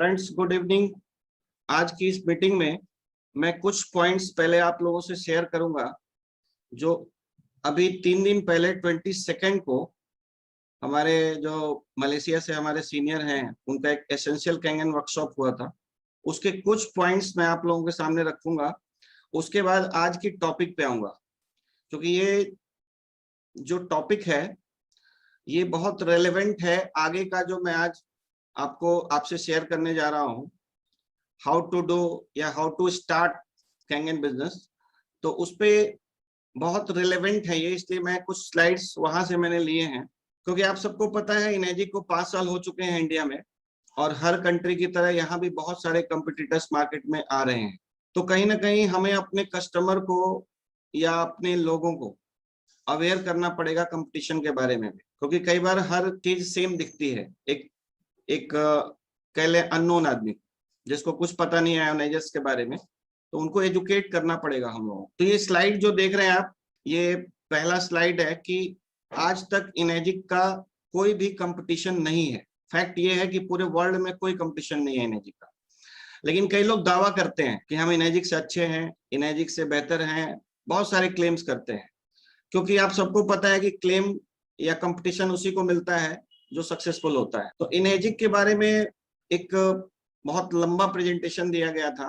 Friends, good evening. आज की इस मीटिंग में मैं कुछ पॉइंट्स पहले आप लोगों से शेयर करूंगा जो अभी 3 दिन पहले 22 को हमारे जो मलेशिया से हमारे सीनियर हैं उनका एक एसेंशियल कैंगन वर्कशॉप हुआ था। उसके कुछ पॉइंट्स मैं आप लोगों के सामने रखूंगा। उसके बाद आज की टॉपिक पे आऊंगा, क्योंकि ये जो टॉपिक है ये बहुत रेलेवेंट है। आगे का जो मैं आज आपसे शेयर करने जा रहा हूँ, हाउ टू डू या हाउ टू स्टार्ट कैंगन बिजनेस, तो उस पे बहुत रिलेवेंट है ये। इसलिए मैं कुछ स्लाइड्स वहां से मैंने लिए हैं, क्योंकि आप सबको पता है इनेजिक को 5 साल हो चुके हैं इंडिया में, और हर कंट्री की तरह यहाँ भी बहुत सारे कंपिटिटर्स मार्केट में आ रहे हैं। तो कहीं ना कहीं हमें अपने कस्टमर को या अपने लोगों को अवेयर करना पड़ेगा कंपटीशन के बारे में भी, क्योंकि कई बार हर चीज सेम दिखती है। एक कह ले अननोन आदमी जिसको कुछ पता नहीं है आयोनाइजर्स के बारे में, तो उनको एजुकेट करना पड़ेगा हम लोगों को। तो ये स्लाइड जो देख रहे हैं आप, ये पहला स्लाइड है कि आज तक इनेजिक का कोई भी कंपटीशन नहीं है। फैक्ट ये है कि पूरे वर्ल्ड में कोई कंपटीशन नहीं है इनेजिक का, लेकिन कई लोग दावा करते हैं कि हम इनेजिक से अच्छे हैं, इनेजिक से बेहतर हैं, बहुत सारे क्लेम्स करते हैं। क्योंकि आप सबको पता है कि क्लेम या कंपटीशन उसी को मिलता है जो सक्सेसफुल होता है। तो इनेजिक के बारे में एक बहुत लंबा प्रेजेंटेशन दिया गया था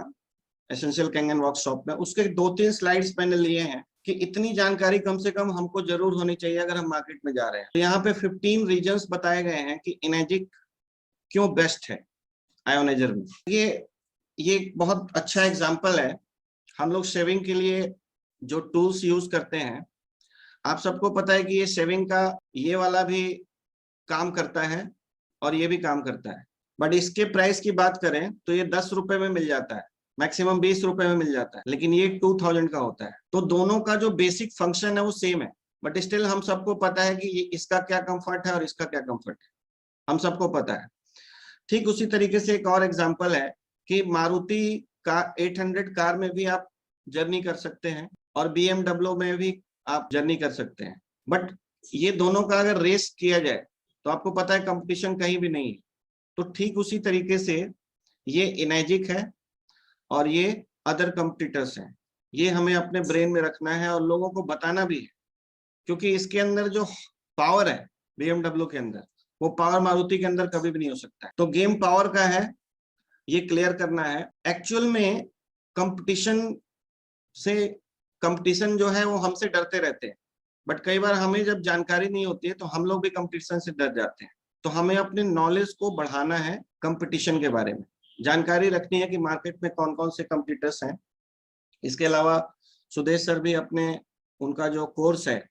एसेंशियल कैंगन वर्कशॉप में। उसके 2-3 स्लाइड्स मैंने लिए हैं कि इतनी जानकारी कम से कम हमको जरूर होनी चाहिए अगर हम मार्केट में जा रहे हैं। तो यहाँ पे 15 रीजंस बताए गए हैं कि इनेजिक क्यों बेस्ट है आयोनाइजर में। ये बहुत अच्छा एग्जाम्पल है। हम लोग शेविंग के लिए जो टूल्स यूज करते हैं, आप सबको पता है कि ये शेविंग का ये वाला भी काम करता है और ये भी काम करता है, बट इसके प्राइस की बात करें तो ये 10 रुपए में मिल जाता है, मैक्सिमम 20 रुपए में मिल जाता है, लेकिन ये 2000 का होता है। तो दोनों का जो बेसिक फंक्शन है वो सेम है, बट स्टिल हम सबको पता है कि ये इसका क्या कंफर्ट है और इसका क्या कंफर्ट है, हम सबको पता है। ठीक उसी तरीके से एक और एग्जाम्पल है कि मारुति का 800 कार में भी आप जर्नी कर सकते हैं और BMW में भी आप जर्नी कर सकते हैं, बट ये दोनों का अगर रेस किया जाए तो आपको पता है कंपटीशन कहीं भी नहीं है। तो ठीक उसी तरीके से ये इनेजिक है और ये अदर कंपटीटर्स हैं। ये हमें अपने ब्रेन में रखना है और लोगों को बताना भी है, क्योंकि इसके अंदर जो पावर है BMW के अंदर, वो पावर मारुति के अंदर कभी भी नहीं हो सकता है। तो गेम पावर का है, ये क्लियर करना है। एक्चुअल में कंपटीशन जो है वो हमसे डरते रहते हैं, बट कई बार हमें जब जानकारी नहीं होती है तो हम लोग भी कंपटीशन से डर जाते हैं। तो हमें अपने नॉलेज को बढ़ाना है कंपटीशन के बारे में, जानकारी रखनी है कि मार्केट में कौन कौन से कंपटीटर्स हैं। इसके अलावा सुदेश सर भी उनका जो कोर्स है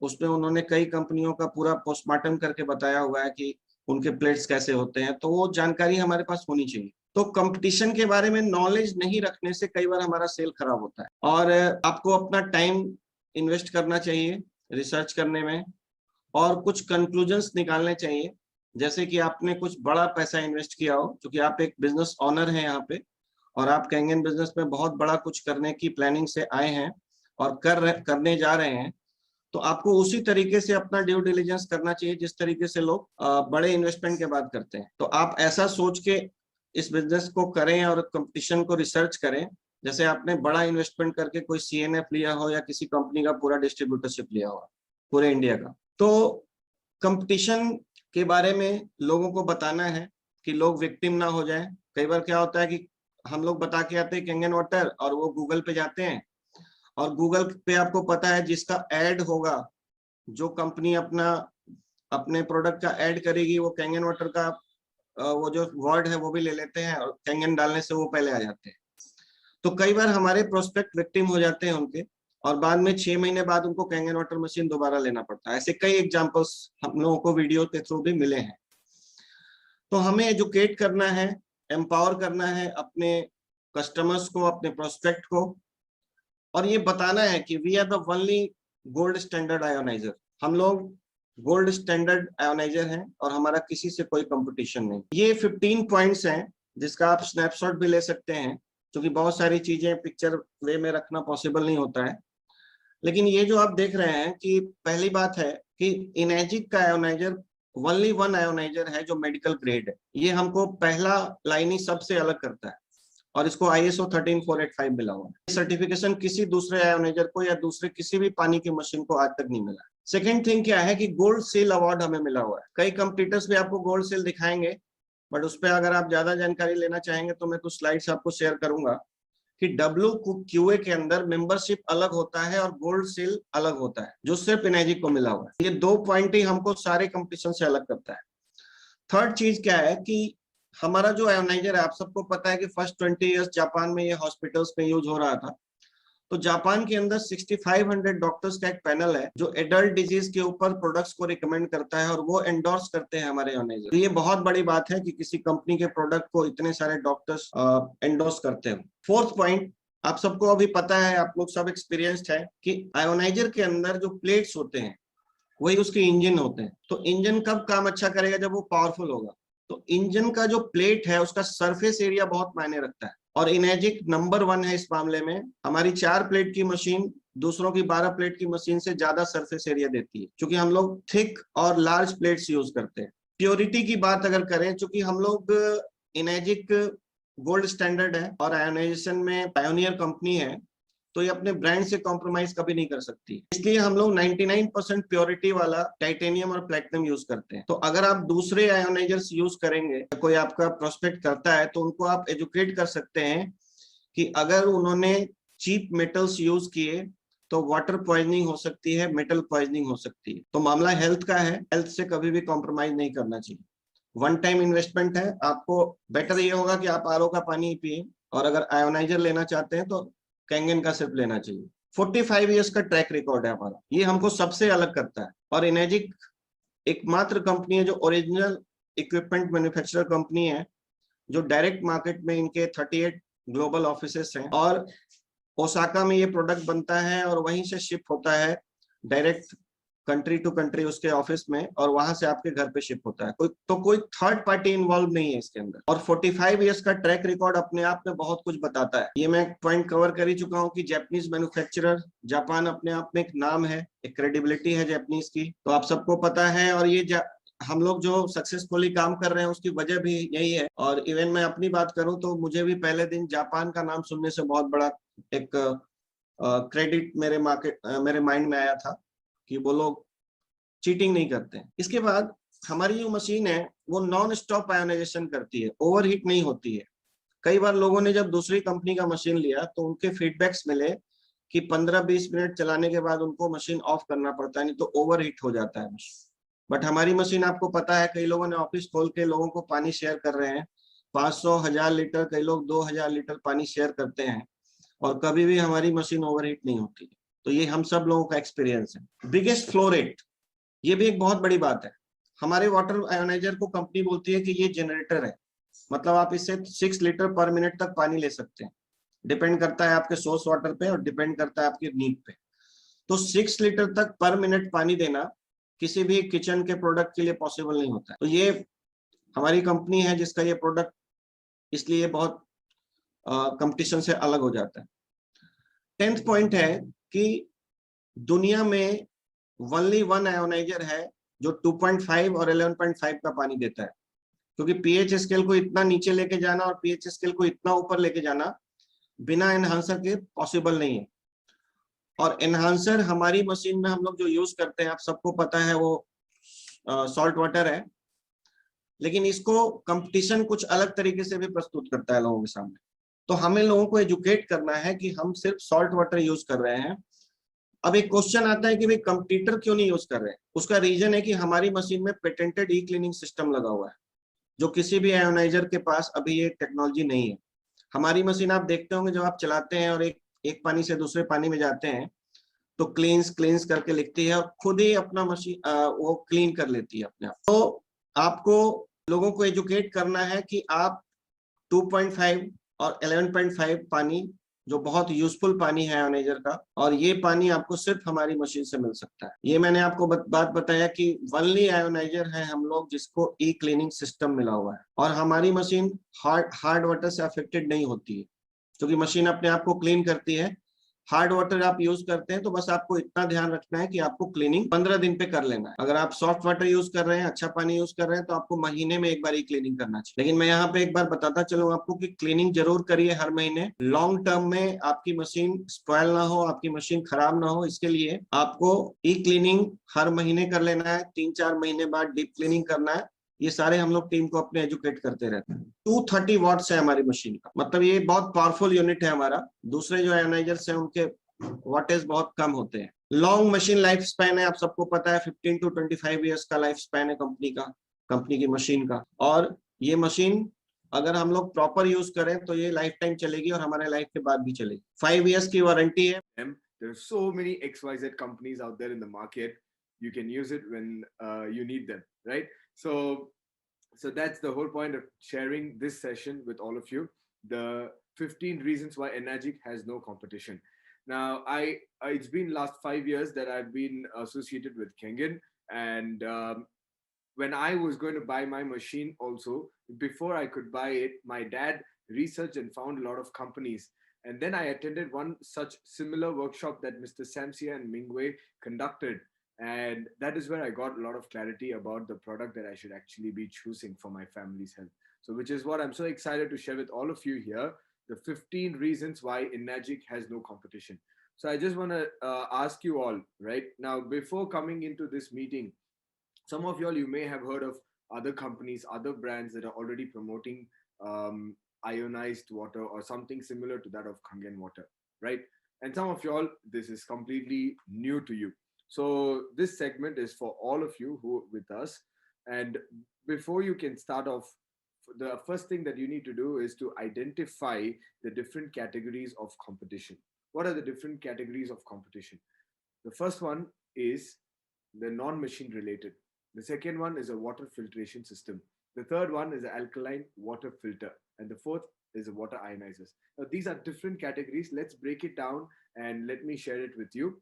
उसमें उन्होंने कई कंपनियों का पूरा पोस्टमार्टम करके बताया हुआ है कि उनके प्लेट्स कैसे होते हैं, तो वो जानकारी हमारे पास होनी चाहिए। तो कंपटीशन के बारे में नॉलेज नहीं रखने से कई बार हमारा सेल खराब होता है, और आपको अपना टाइम इन्वेस्ट करना चाहिए रिसर्च करने में और कुछ कंक्लूजन्स निकालने चाहिए। जैसे कि आपने कुछ बड़ा पैसा इन्वेस्ट किया हो, क्योंकि आप एक बिजनेस ऑनर हैं यहाँ पे और आप कैंगन बिजनेस में बहुत बड़ा कुछ करने की प्लानिंग से आए हैं और करने जा रहे हैं, तो आपको उसी तरीके से अपना ड्यू डिलिजेंस करना चाहिए जिस तरीके से लोग बड़े इन्वेस्टमेंट के बाद करते हैं। तो आप ऐसा सोच के इस बिजनेस को करें और कंपटीशन को रिसर्च करें जैसे आपने बड़ा इन्वेस्टमेंट करके कोई CNF लिया हो या किसी कंपनी का पूरा डिस्ट्रीब्यूटरशिप लिया हो पूरे इंडिया का। तो कंपटीशन के बारे में लोगों को बताना है कि लोग विक्टिम ना हो जाएं। कई बार क्या होता है कि हम लोग बता के आते हैं कैंगन वाटर और वो गूगल पे जाते हैं, और गूगल पे आपको पता है जिसका ऐड होगा, जो कंपनी अपने प्रोडक्ट का ऐड करेगी, वो कैंगन वाटर का वो जो वर्ड है वो भी ले लेते हैं और कैंगन डालने से वो पहले आ जाते हैं। तो कई बार हमारे प्रोस्पेक्ट विक्टिम हो जाते हैं उनके, और बाद में 6 महीने बाद उनको कैंगन वाटर मशीन दोबारा लेना पड़ता है। ऐसे कई एग्जांपल्स हम लोगों को वीडियो के थ्रू भी मिले हैं। तो हमें एजुकेट करना है, एम्पावर करना है अपने कस्टमर्स को, अपने प्रोस्पेक्ट को, और ये बताना है कि we are the only gold standard ioniser. हम लोग गोल्ड स्टैंडर्ड आयोनाइजर हैं और हमारा किसी से कोई कंपटीशन नहीं। ये 15 पॉइंट्स हैं जिसका आप स्नैपशॉट भी ले सकते हैं, क्योंकि बहुत सारी चीजें पिक्चर वे में रखना पॉसिबल नहीं होता है। लेकिन ये जो आप देख रहे हैं कि पहली बात है कि इनेजिक का आयोनाइजर ओनली वन आयोनाइजर है जो मेडिकल ग्रेड है। ये हमको पहला लाइन ही सबसे अलग करता है और इसको ISO 13485 मिला हुआ है। सर्टिफिकेशन किसी दूसरे आयोनाइजर को या दूसरे किसी भी पानी की मशीन को आज तक नहीं मिला। सेकेंड थिंग क्या है कि गोल्ड सील अवार्ड हमें मिला हुआ है। कई कंपटीटर्स भी आपको गोल्ड सील दिखाएंगे, बट उस पर अगर आप ज्यादा जानकारी लेना चाहेंगे तो मैं कुछ स्लाइड्स आपको शेयर करूंगा कि WQA के अंदर मेंबरशिप अलग होता है और गोल्ड सील अलग होता है, जो सिर्फ इनर्जी को मिला हुआ है। ये 2 पॉइंट ही हमको सारे कंपटीशन से अलग करता है। थर्ड चीज क्या है कि हमारा जो आयोनाइजर है, आप सबको पता है कि फर्स्ट 20 इयर्स जापान में ये हॉस्पिटल्स में यूज हो रहा था। तो जापान के अंदर 6500 डॉक्टर्स का एक पैनल है जो एडल्ट डिजीज के ऊपर प्रोडक्ट्स को रिकमेंड करता है और वो एंडोर्स करते हैं हमारे आयोनाइजर। तो ये बहुत बड़ी बात है कि किसी कंपनी के प्रोडक्ट को इतने सारे डॉक्टर्स एंडोर्स करते हैं। फोर्थ पॉइंट, आप सबको अभी पता है, आप लोग सब एक्सपीरियंस्ड है कि आयोनाइजर के अंदर जो प्लेट्स होते हैं वही उसके इंजन होते हैं। तो इंजन कब काम अच्छा करेगा? जब वो पावरफुल होगा। तो इंजन का जो प्लेट है उसका सरफेस एरिया बहुत मायने रखता है और इनर्जिक नंबर 1 है इस मामले में। हमारी 4 प्लेट की मशीन दूसरों की 12 प्लेट की मशीन से ज्यादा सरफेस एरिया देती है, क्योंकि हम लोग थिक और लार्ज प्लेट्स यूज करते हैं। प्योरिटी की बात अगर करें, चूंकि हम लोग इनर्जिक गोल्ड स्टैंडर्ड है और आयोनाइजेशन में पायोनियर कंपनी है, तो ये अपने ब्रांड से कॉम्प्रोमाइज कभी नहीं कर सकती। इसलिए हम लोग 99% प्योरिटी वाला टाइटेनियम और प्लैटिनम यूज करते हैं। तो अगर आप दूसरे आयोनाइजर्स यूज करेंगे, कोई आपका प्रोस्पेक्ट करता है, तो उनको आप एजुकेट कर सकते हैं कि अगर उन्होंने चीप मेटल्स यूज किए तो वाटर पॉइजनिंग हो सकती है, मेटल पॉइजनिंग हो सकती है। तो मामला हेल्थ का है, हेल्थ से कभी भी कॉम्प्रोमाइज नहीं करना चाहिए। 1 टाइम इन्वेस्टमेंट है। आपको बेटर ये होगा कि आप RO का पानी पिए, और अगर आयोनाइजर लेना चाहते हैं तो कैंगन का सिर्फ लेना चाहिए। 45 इयर्स का ट्रैक रिकॉर्ड है हमारा, ये हमको सबसे अलग करता है। और इनर्जिक एकमात्र कंपनी है जो ओरिजिनल इक्विपमेंट मैन्युफैक्चरर कंपनी है, जो डायरेक्ट मार्केट में इनके 38 ग्लोबल ऑफिसेस हैं और ओसाका में ये प्रोडक्ट बनता है और वहीं से शिप होता है डायरेक्ट कंट्री टू कंट्री उसके ऑफिस में, और वहां से आपके घर पे शिप होता है। कोई थर्ड पार्टी इन्वॉल्व नहीं है इसके अंदर। और 45 इयर्स का ट्रैक रिकॉर्ड अपने आप में बहुत कुछ बताता है। ये मैं पॉइंट कवर कर ही चुका हूँ कि जापानीज मैन्युफैक्चरर, जापान अपने आप में एक नाम है, एक क्रेडिबिलिटी है जापानीज की, तो आप सबको पता है। और ये हम लोग जो सक्सेसफुली काम कर रहे हैं उसकी वजह भी यही है। और इवन मैं अपनी बात करूं तो मुझे भी पहले दिन जापान का नाम सुनने से बहुत बड़ा एक क्रेडिट मेरे माइंड में आया था कि वो लोग चीटिंग नहीं करते हैं। इसके बाद हमारी जो मशीन है वो नॉन स्टॉप आयोनाइजेशन करती है, ओवरहीट नहीं होती है। कई बार लोगों ने जब दूसरी कंपनी का मशीन लिया तो उनके फीडबैक्स मिले कि 15-20 मिनट चलाने के बाद उनको मशीन ऑफ करना पड़ता है, नहीं तो ओवरहीट हो जाता है मशीन। बट हमारी मशीन, आपको पता है, कई लोगों ने ऑफिस खोल के लोगों को पानी शेयर कर रहे हैं, 500-1000 लीटर, कई लोग 2000 लीटर पानी शेयर करते हैं और कभी भी हमारी मशीन ओवरहीट नहीं होती। तो ये हम सब लोगों का एक्सपीरियंस है। बिगेस्ट फ्लो रेट, ये भी एक बहुत बड़ी बात है। हमारे वाटर आयोनाइजर को कंपनी बोलती है कि ये जनरेटर है, मतलब आप इससे 6 लीटर पर मिनट तक पानी ले सकते हैं। डिपेंड करता है आपके सोर्स वाटर पे और डिपेंड करता है आपकी नीड पे। तो 6 लीटर तक पर मिनट पानी देना किसी भी किचन के प्रोडक्ट के लिए पॉसिबल नहीं होता है। तो ये हमारी कंपनी है जिसका ये प्रोडक्ट इसलिए बहुत कंपटीशन से अलग हो जाता है। 10th पॉइंट है कि दुनिया में ओनली वन आयोनाइजर है जो 2.5 और 11.5 का पानी देता है, क्योंकि पीएच स्केल को इतना नीचे लेके जाना और पीएच स्केल को इतना ऊपर लेके जाना बिना एनहांसर के पॉसिबल नहीं है। और एनहांसर हमारी मशीन में हम लोग जो यूज करते हैं, आप सबको पता है, वो सॉल्ट वाटर है, लेकिन इसको कंपटीशन कुछ अलग तरीके से भी प्रस्तुत करता है लोगों के सामने। तो हमें लोगों को एजुकेट करना है कि हम सिर्फ सॉल्ट वाटर यूज कर रहे हैं। अब एक क्वेश्चन आता है कि भाई कंप्यूटर क्यों नहीं यूज कर रहे हैं? उसका रीजन है कि हमारी मशीन में पेटेंटेड ई क्लीनिंग सिस्टम लगा हुआ है, जो किसी भी आयोनाइजर के पास अभी ये टेक्नोलॉजी नहीं है। हमारी मशीन आप देखते होंगे जब आप चलाते हैं और एक पानी से दूसरे पानी में जाते हैं तो क्लींस क्लींस करके लिखती है और खुद ही अपना मशीन वो क्लीन कर लेती है अपने आप। तो आपको लोगों को एजुकेट करना है कि आप 2.5 और 11.5 पानी, जो बहुत यूजफुल पानी है आयोनाइजर का, और ये पानी आपको सिर्फ हमारी मशीन से मिल सकता है। ये मैंने आपको बात बताया कि ओनली आयोनाइजर है हम लोग जिसको ई क्लीनिंग सिस्टम मिला हुआ है, और हमारी मशीन हार्ड वाटर से अफेक्टेड नहीं होती है, क्योंकि मशीन अपने आप को क्लीन करती है। हार्ड वाटर आप यूज करते हैं तो बस आपको इतना ध्यान रखना है कि आपको क्लीनिंग 15 दिन पे कर लेना है। अगर आप सॉफ्ट वाटर यूज कर रहे हैं, अच्छा पानी यूज कर रहे हैं, तो आपको महीने में एक बार ही क्लीनिंग करना चाहिए। लेकिन मैं यहाँ पे एक बार बताता चलूँ आपको कि क्लीनिंग जरूर करिए हर महीने। लॉन्ग टर्म में आपकी मशीन स्पॉयल ना हो, आपकी मशीन खराब ना हो, इसके लिए आपको ई क्लीनिंग हर महीने कर लेना है। 3-4 महीने बाद डीप क्लीनिंग करना है। ये सारे हम लोग टीम को अपने एजुकेट करते रहते हैं। 230 वाट्स है हमारी मशीन का, मतलब ये बहुत पावरफुल यूनिट है हमारा। दूसरे जो आयोनाइजर्स हैं उनके वाटेज बहुत कम होते हैं। लॉन्ग मशीन लाइफ स्पैन है, आप सबको पता है 15 to 25 ईयर्स का लाइफ स्पैन है कंपनी की मशीन का। और ये मशीन अगर हम लोग प्रॉपर यूज करें तो ये लाइफ टाइम चलेगी और हमारे लाइफ के बाद भी चलेगी। 5 ईयर्स की वारंटी है। There are so many XYZ companies out there in the market. You can use it when you need them, right? So that's the whole point of sharing this session with all of you. The 15 reasons why Enagic has no competition. Now, it's been last 5 years that I've been associated with Kengen, and when I was going to buy my machine, also before I could buy it, my dad researched and found a lot of companies. And then I attended one such similar workshop that Mr. Samsia and Mingwei conducted. And that is where I got a lot of clarity about the product that I should actually be choosing for my family's health. So, which is what I'm so excited to share with all of you here, the 15 reasons why Enagic has no competition. So, I just want to ask you all, right now, before coming into this meeting, some of y'all, you may have heard of other companies, other brands that are already promoting ionized water or something similar to that of Kangen water, right? And some of y'all, this is completely new to you. So this segment is for all of you who with us. And before you can start off, the first thing that you need to do is to identify the different categories of competition. What are the different categories of competition? The first one is the non-machine related. The second one is a water filtration system. The third one is an alkaline water filter. And the fourth is a water ionizers. Now, these are different categories. Let's break it down and let me share it with you.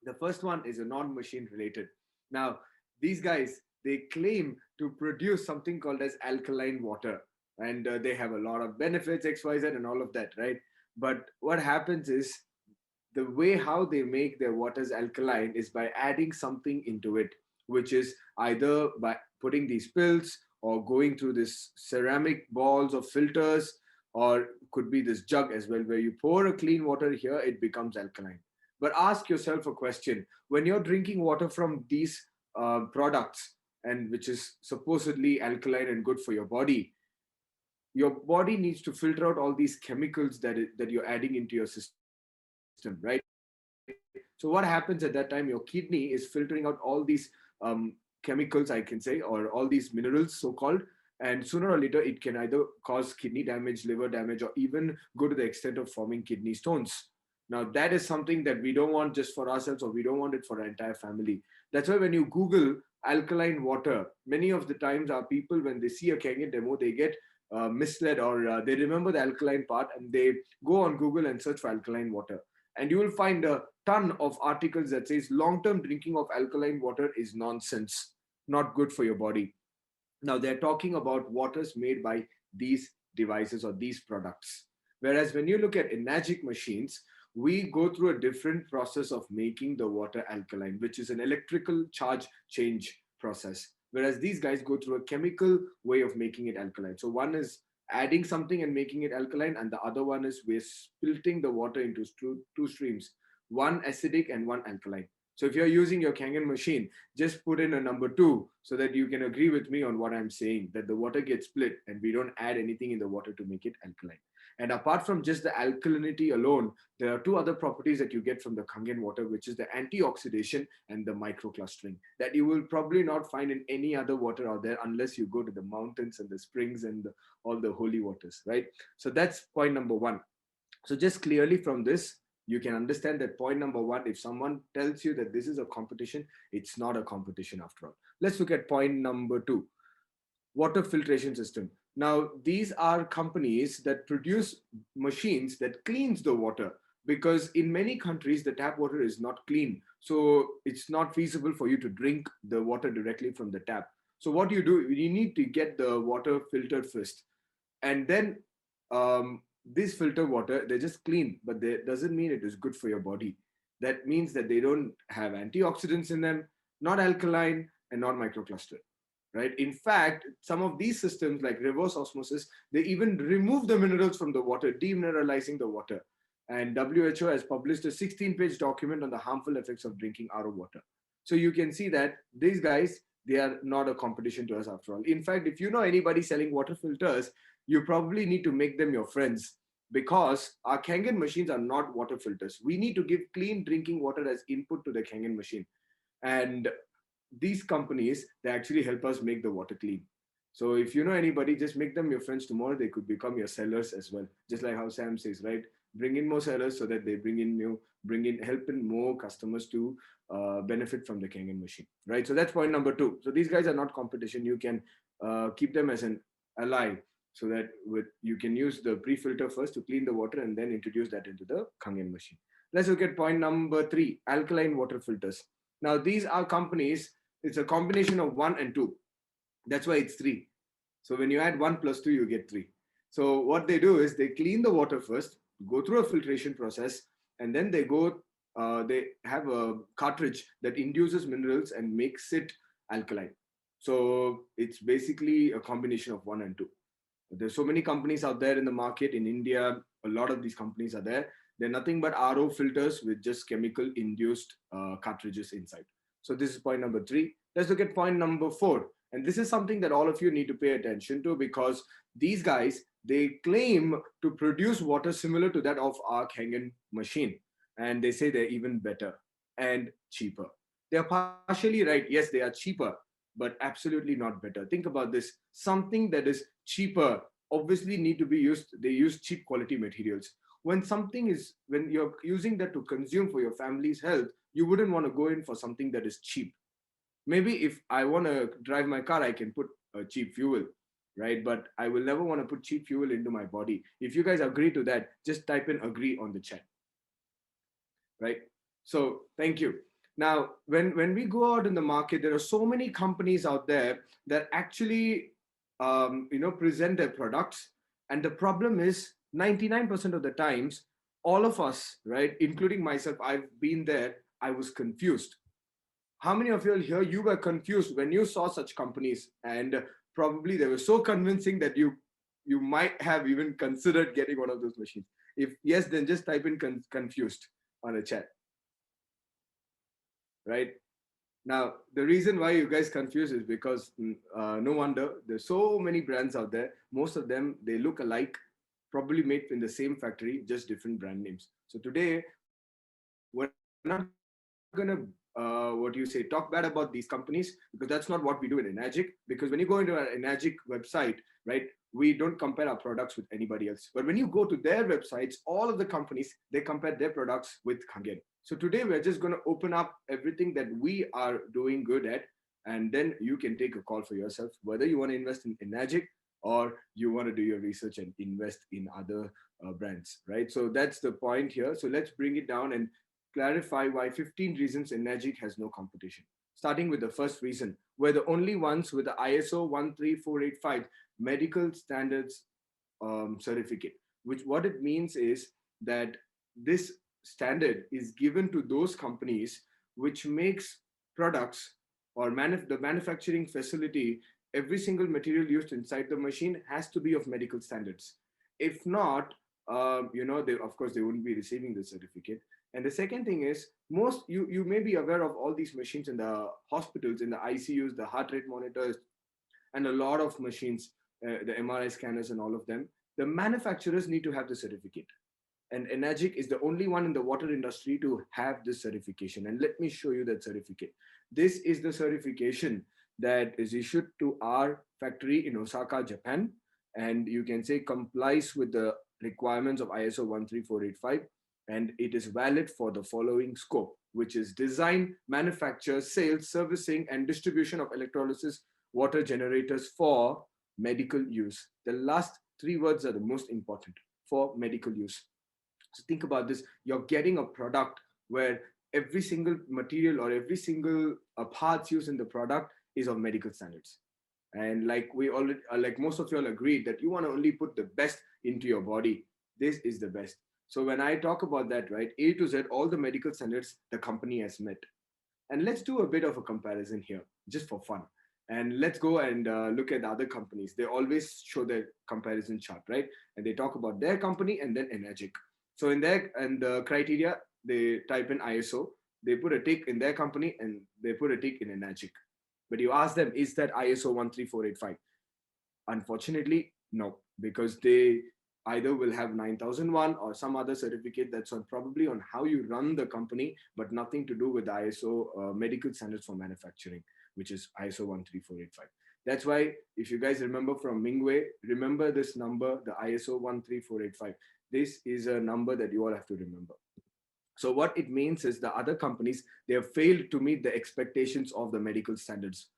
The first one is a non-machine related. Now, these guys, they claim to produce something called as alkaline water. And they have a lot of benefits, XYZ, and all of that, right? But what happens is the way how they make their waters alkaline is by adding something into it, which is either by putting these pills or going through this ceramic balls of filters, or could be this jug as well, where you pour a clean water here, it becomes alkaline. But ask yourself a question: when you're drinking water from these products, and which is supposedly alkaline and good for your body needs to filter out all these chemicals that you're adding into your system, right? So what happens at that time? Your kidney is filtering out all these chemicals, I can say, or all these minerals, so-called, and sooner or later it can either cause kidney damage, liver damage, or even go to the extent of forming kidney stones. Now that is something that we don't want just for ourselves, or we don't want it for our entire family. That's why when you Google alkaline water, many of the times our people, when they see a Kangen demo, they get misled, or they remember the alkaline part and they go on Google and search for alkaline water, and you will find a ton of articles that says long-term drinking of alkaline water is nonsense, not good for your body. Now they're talking about waters made by these devices or these products. Whereas when you look at Enagic machines, we go through a different process of making the water alkaline, which is an electrical charge change process. Whereas these guys go through a chemical way of making it alkaline. So one is adding something and making it alkaline, and the other one is we're splitting the water into two streams, one acidic and one alkaline. So if you're using your Kangen machine, just put in a number 2 so that you can agree with me on what I'm saying, that the water gets split and we don't add anything in the water to make it alkaline. And apart from just the alkalinity alone, there are two other properties that you get from the Kangen water, which is the antioxidation and the microclustering, that you will probably not find in any other water out there unless you go to the mountains and the springs and all the holy waters, right? So that's point number 1. So just clearly from this, you can understand that point number 1, if someone tells you that this is a competition, it's not a competition after all. Let's look at point number 2, water filtration system. Now, these are companies that produce machines that cleans the water, because in many countries, the tap water is not clean. So it's not feasible for you to drink the water directly from the tap. So what you do, you need to get the water filtered first. And then this filter water, they're just clean, but that doesn't mean it is good for your body. That means that they don't have antioxidants in them, not alkaline, and not microcluster, right? In fact, some of these systems like reverse osmosis, they even remove the minerals from the water, demineralizing the water. And WHO has published a 16-page document on the harmful effects of drinking RO water. So you can see that these guys, they are not a competition to us after all. In fact, if you know anybody selling water filters, you probably need to make them your friends, because our Kangen machines are not water filters. We need to give clean drinking water as input to the Kangen machine. And these companies, they actually help us make the water clean. So if you know anybody, just make them your friends tomorrow. They could become your sellers as well. Just like how Sam says, right? Bring in more sellers so that they help in more customers to benefit from the Kangen machine, right? So that's point number 2. So these guys are not competition. You can keep them as an ally, so that you can use the pre-filter first to clean the water and then introduce that into the Kangen machine. Let's look at point number 3, alkaline water filters. Now these are companies, it's a combination of 1 and 2. That's why it's 3. So when you add 1 plus 2, you get 3. So what they do is they clean the water first, go through a filtration process, and then they have a cartridge that induces minerals and makes it alkaline. So it's basically a combination of 1 and 2. There's so many companies out there in the market. In India, a lot of these companies are there. They're nothing but RO filters with just chemical induced cartridges inside. So this is point number 3. Let's look at point number 4. And this is something that all of you need to pay attention to, because these guys, they claim to produce water similar to that of our Kangen machine. And they say they're even better and cheaper. They're partially right. Yes, they are cheaper, but absolutely not better. Think about this. Something that is cheaper obviously need to be used. They use cheap quality materials. When you're using that to consume for your family's health, you wouldn't want to go in for something that is cheap. Maybe if I want to drive my car, I can put a cheap fuel, right? But I will never want to put cheap fuel into my body. If you guys agree to that, just type in agree on the chat, right? So thank you. Now, when we go out in the market, there are so many companies out there that actually, present their products. And the problem is 99% of the times, all of us, right, including myself, I've been there, I was confused. How many of you here, you were confused when you saw such companies, and probably they were so convincing that you might have even considered getting one of those machines? If yes, then just type in confused on a chat. Right? Now, the reason why you guys confused is because no wonder there's so many brands out there. Most of them, they look alike, probably made in the same factory, just different brand names. So today, we're not going to talk bad about these companies, because that's not what we do in Enagic. Because when you go into an Enagic website, right, we don't compare our products with anybody else. But when you go to their websites, all of the companies, they compare their products with Kangen. So today we're just going to open up everything that we are doing good at, and then you can take a call for yourself, whether you want to invest in Enagic or you want to do your research and invest in other brands, right? So that's the point here. So let's bring it down and clarify why 15 reasons Enagic has no competition. Starting with the first reason, we're the only ones with the ISO 13485 medical standards certificate, which what it means is that this standard is given to those companies which makes products, or the manufacturing facility, every single material used inside the machine has to be of medical standards. If not, of course, they wouldn't be receiving the certificate. And the second thing is, you may be aware of all these machines in the hospitals, in the ICUs, the heart rate monitors, and a lot of machines, the MRI scanners and all of them. The manufacturers need to have the certificate. And Enagic is the only one in the water industry to have this certification. And let me show you that certificate. This is the certification that is issued to our factory in Osaka, Japan. And you can say complies with the requirements of ISO 13485. And it is valid for the following scope, which is design, manufacture, sales, servicing, and distribution of electrolysis water generators for medical use. The last 3 words are the most important: for medical use. So think about this. You're getting a product where every single material or every single parts used in the product is of medical standards. And like we already, like most of you all agreed that you want to only put the best into your body. this is the best. So when I talk about that, right, A to Z, all the medical standards the company has met. And let's do a bit of a comparison here, just for fun. And let's go and look at other companies. They always show their comparison chart, right? And they talk about their company and then Enagic. So in their and the criteria, they type in ISO, they put a tick in their company, and they put a tick in Enagic. But you ask them, is that ISO 13485? Unfortunately, no, because they either will have 9001 or some other certificate that's on probably on how you run the company, but nothing to do with the ISO medical standards for manufacturing, which is ISO 13485. That's why, if you guys remember from Mingwei, remember this number, the ISO 13485. This is a number that you all have to remember. So what it means is the other companies, they have failed to meet the expectations of the medical standards.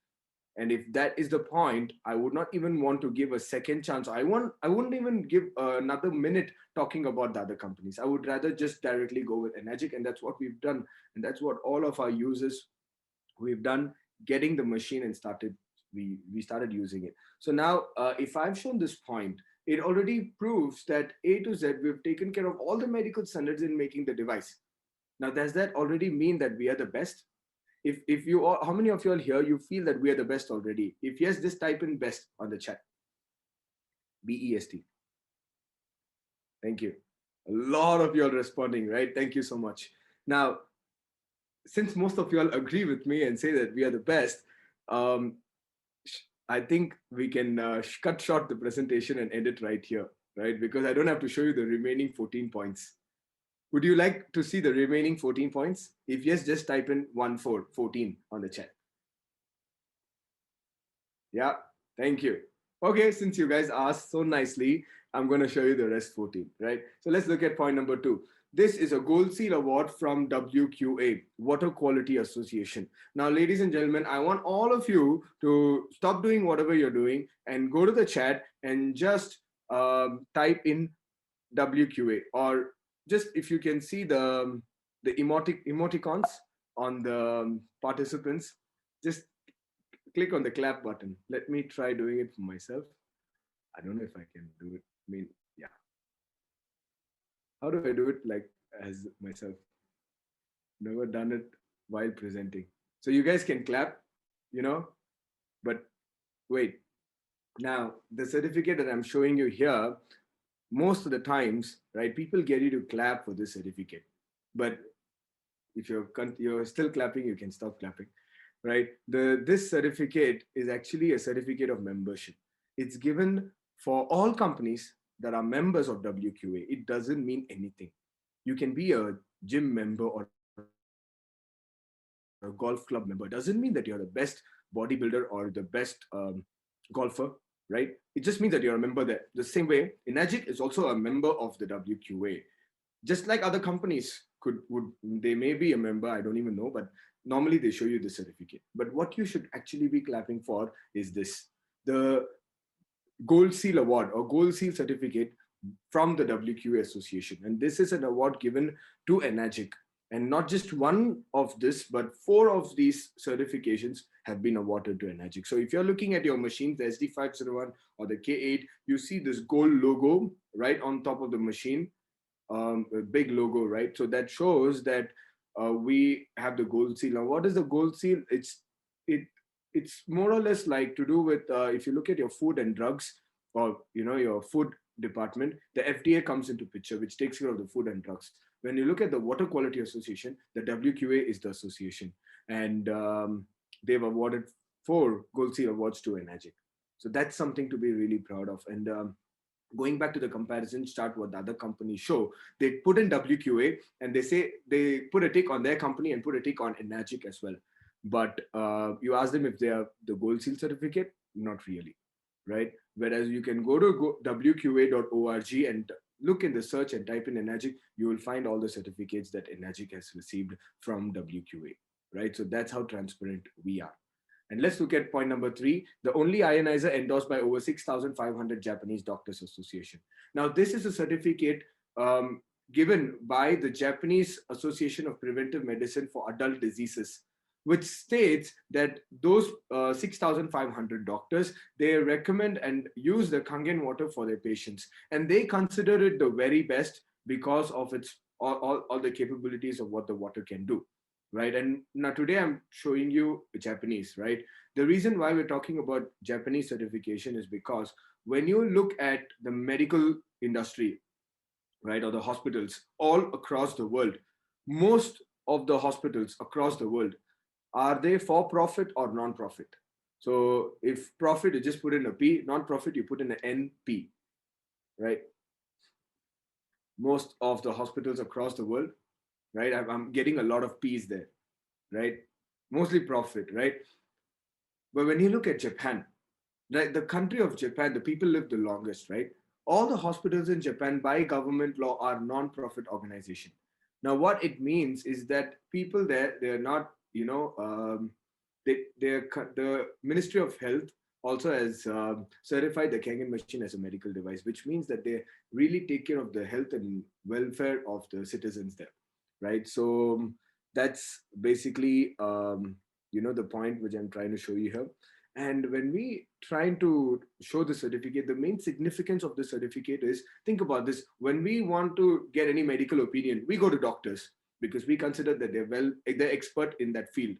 And if that is the point, I would not even want to give a second chance. I wouldn't even give another minute talking about the other companies. I would rather just directly go with Enagic, and that's what we've done. And that's what all of our users, we've done, getting the machine and started, we started using it. So now, if I've shown this point, it already proves that A to Z, we've taken care of all the medical standards in making the device. Now, does that already mean that we are the best? If you all, how many of you all here, you feel that we are the best already? If yes, just type in best on the chat. BEST. Thank you. A lot of you all responding, right? Thank you so much. Now, since most of you all agree with me and say that we are the best, I think we can cut short the presentation and end it right here, right? Because I don't have to show you the remaining 14 points. Would you like to see the remaining 14 points? If yes, just type in 14 on the chat. Yeah, thank you. Okay, since you guys asked so nicely, I'm going to show you the rest 14, right? So let's look at point number 2. This is a Gold Seal Award from WQA, Water Quality Association. Now, ladies and gentlemen, I want all of you to stop doing whatever you're doing and go to the chat and just type in WQA, or just if you can see the emoticons on the participants, just click on the clap button. Let me try doing it for myself. I don't know if I can do it. I mean, yeah. How do I do it like as myself? Never done it while presenting. So you guys can clap, but wait. Now, the certificate that I'm showing you here, most of the times, right, people get you to clap for this certificate. But if you're still clapping, you can stop clapping, right? This certificate is actually a certificate of membership. It's given for all companies that are members of WQA. It doesn't mean anything. You can be a gym member or a golf club member. It doesn't mean that you're the best bodybuilder or the best golfer, right? It just means that you're a member there. The same way, Enagic is also a member of the WQA. Just like other companies they may be a member, I don't even know, but normally they show you the certificate. But what you should actually be clapping for is this, the Gold Seal Award or Gold Seal Certificate from the WQA Association. And this is an award given to Enagic. And not just one of this, but 4 of these certifications have been awarded to Enagic. So if you're looking at your machine, the SD501 or the K8, you see this gold logo right on top of the machine, a big logo, right? So that shows that we have the Gold Seal. Now, what is the Gold Seal? It's more or less like to do with, if you look at your food and drugs, or your food department, the FDA comes into picture, which takes care of the food and drugs. When you look at the Water Quality Association, the WQA is the association, and they've awarded 4 Gold Seal awards to Enagic. So that's something to be really proud of. And going back to the comparison chart, what the other companies show, they put in WQA and they say they put a tick on their company and put a tick on Enagic as well. But you ask them if they have the Gold Seal certificate, not really, right? Whereas you can go to WQA.org and look in the search and type in Enagic, you will find all the certificates that Enagic has received from WQA, right? So that's how transparent we are. And let's look at point number 3, the only ionizer endorsed by over 6,500 Japanese Doctors Association. Now, this is a certificate given by the Japanese Association of Preventive Medicine for Adult Diseases. which states that those 6,500 doctors, they recommend and use the Kangen water for their patients, and they consider it the very best because of its all the capabilities of what the water can do, right? And now today I'm showing you Japanese, right? The reason why we're talking about Japanese certification is because when you look at the medical industry, right, or the hospitals all across the world, most of the hospitals across the world, are they for profit or non-profit? So if profit, you just put in a P, non-profit, you put in an NP, right? Most of the hospitals across the world, right? I'm getting a lot of P's there, right? Mostly profit, right? But when you look at Japan, right, the country of Japan, the people live the longest, right? All the hospitals in Japan by government law are non-profit organization. Now, what it means is that people there, they're not, the Ministry of Health also has certified the Kangen machine as a medical device, which means that they really take care of the health and welfare of the citizens there, right? So that's basically, the point which I'm trying to show you here. And when we trying to show the certificate, the main significance of the certificate is, think about this, when we want to get any medical opinion, we go to doctors because we consider that they're expert in that field.